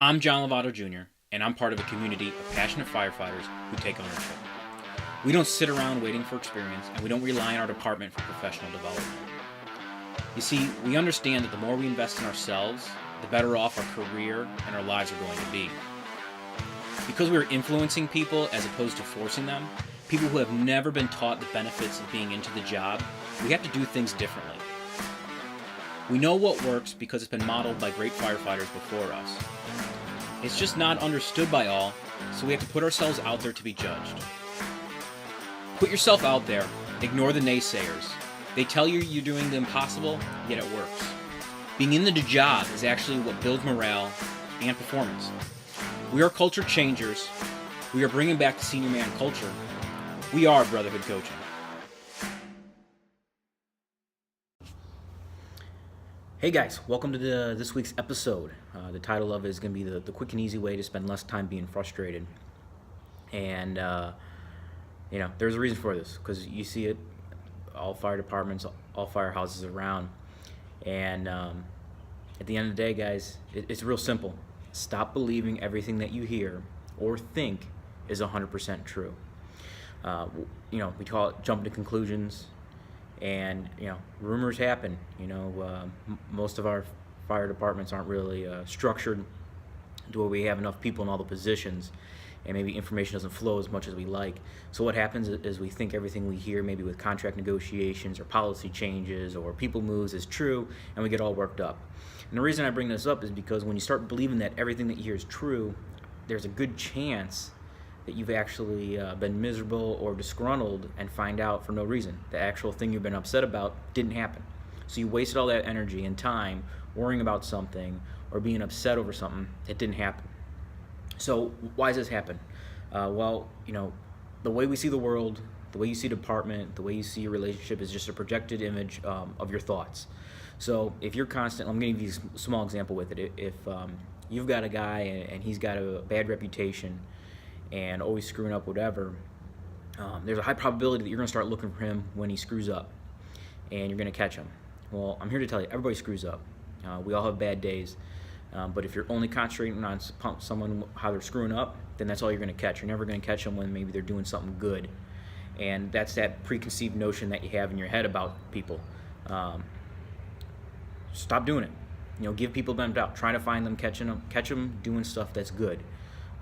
I'm John Lovato Jr., and I'm part of a community of passionate firefighters who take ownership. We don't sit around waiting for experience, and we don't rely on our department for professional development. You see, we understand that the more we invest in ourselves, the better off our career and our lives are going to be. Because we are influencing people as opposed to forcing them, people who have never been taught the benefits of being into the job, we have to do things differently. We know what works because it's been modeled by great firefighters before us. It's just not understood by all, so we have to put ourselves out there to be judged. Put yourself out there, ignore the naysayers. They tell you you're doing the impossible, yet it works. Being in the job is actually what builds morale and performance. We are culture changers. We are bringing back the senior man culture. We are Brotherhood Coaching. Hey guys, welcome to this week's episode. The title of it is going to be the quick and easy way to spend less time being frustrated. And, there's a reason for this, because you see it, all fire departments, all firehouses around. And at the end of the day, guys, it's real simple. Stop believing everything that you hear or think is 100% true. We call it jumping to conclusions. And, rumors happen. Most of our fire departments aren't really structured to where we have enough people in all the positions, and maybe information doesn't flow as much as we like. So what happens is we think everything we hear, maybe with contract negotiations or policy changes or people moves, is true, and we get all worked up. And the reason I bring this up is because when you start believing that everything that you hear is true, there's a good chance that you've actually been miserable or disgruntled and find out for no reason. The actual thing you've been upset about didn't happen. So you wasted all that energy and time worrying about something or being upset over something that didn't happen. So why does this happen? The way we see the world, the way you see a department, the way you see your relationship is just a projected image of your thoughts. So if you're constant, I'm going to give you a small example with it. If you've got a guy and he's got a bad reputation and always screwing up whatever, there's a high probability that you're going to start looking for him when he screws up, and you're going to catch him. Well, I'm here to tell you, everybody screws up. We all have bad days, but if you're only concentrating on someone, how they're screwing up, then that's all you're going to catch. You're never going to catch them when maybe they're doing something good, and that's that preconceived notion that you have in your head about people. Stop doing it. Give people the benefit of the doubt. Try to find them, catch them doing stuff that's good.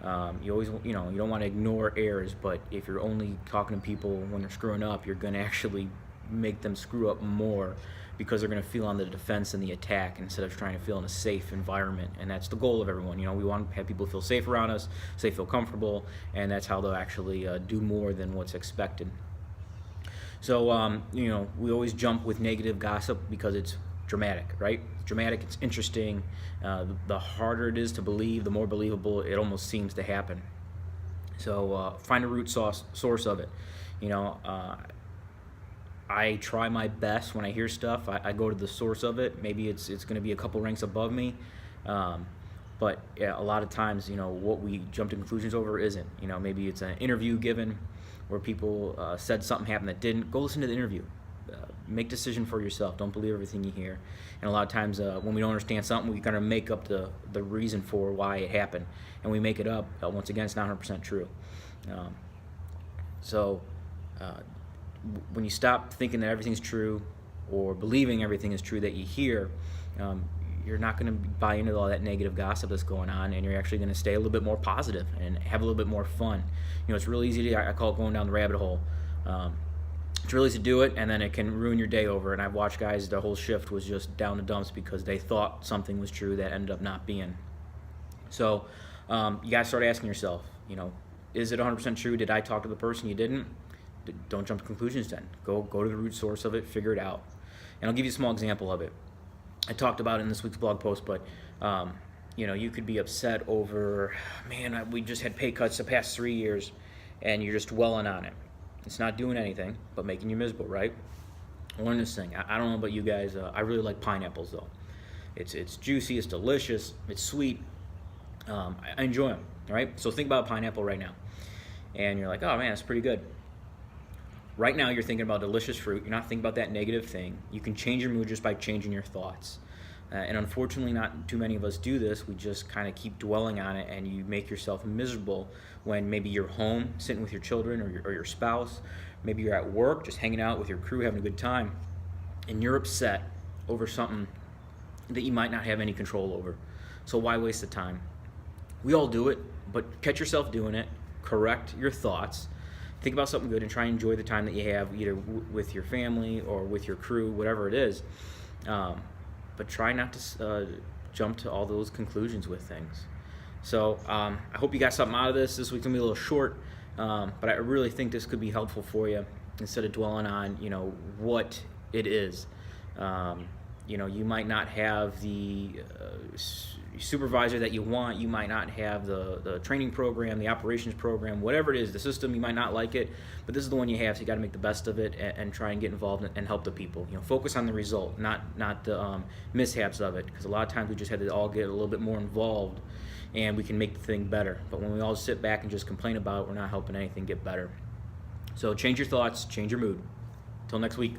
You always, you don't want to ignore errors, but if you're only talking to people when they're screwing up, you're going to actually make them screw up more, because they're going to feel on the defense and the attack instead of trying to feel in a safe environment. And that's the goal of everyone. We want to have people feel safe around us, so they feel comfortable, and that's how they'll actually do more than what's expected. So, we always jump with negative gossip because it's dramatic, right? It's dramatic, it's interesting. The harder it is to believe, the more believable it almost seems to happen. So find a root source of it. I try my best when I hear stuff. I go to the source of it. Maybe it's going to be a couple ranks above me, but yeah, a lot of times, what we jump to conclusions over isn't. Maybe it's an interview given where people said something happened that didn't. Go listen to the interview. Make decision for yourself. Don't believe everything you hear. And a lot of times when we don't understand something, we kind of make up the reason for why it happened, and we make it up. Once again, it's not 100% true. When you stop thinking that everything's true or believing everything is true that you hear, you're not going to buy into all that negative gossip that's going on, and you're actually going to stay a little bit more positive and have a little bit more fun. It's really easy I call it going down the rabbit hole. It's really easy to do it, and then it can ruin your day over. And I've watched guys, their whole shift was just down the dumps because they thought something was true that ended up not being. So you got to start asking yourself, is it 100% true? Did I talk to the person? You didn't? Don't jump to conclusions then. Go to the root source of it, figure it out. And I'll give you a small example of it. I talked about it in this week's blog post, but you could be upset over, we just had pay cuts the past 3 years, and you're just dwelling on it. It's not doing anything but making you miserable, right? Learn this thing. I don't know about you guys. I really like pineapples, though. It's juicy, it's delicious, it's sweet. I enjoy them, all right? So think about a pineapple right now, and you're like, oh, man, it's pretty good. Right now, you're thinking about delicious fruit. You're not thinking about that negative thing. You can change your mood just by changing your thoughts. And unfortunately, not too many of us do this. We just kind of keep dwelling on it, and you make yourself miserable when maybe you're home sitting with your children or your spouse. Maybe you're at work just hanging out with your crew having a good time, and you're upset over something that you might not have any control over. So why waste the time? We all do it, but catch yourself doing it. Correct your thoughts. Think about something good and try and enjoy the time that you have, either with your family or with your crew, whatever it is. But try not to jump to all those conclusions with things. So I hope you got something out of this. This week's gonna be a little short, but I really think this could be helpful for you instead of dwelling on what it is. You might not have the supervisor that you want. You might not have the training program, the operations program, whatever it is, the system. You might not like it, but this is the one you have, so you got to make the best of it and try and get involved and help the people. Focus on the result, not the mishaps of it, because a lot of times we just had to all get a little bit more involved, and we can make the thing better. But when we all sit back and just complain about it, we're not helping anything get better. So change your thoughts, change your mood. Till next week.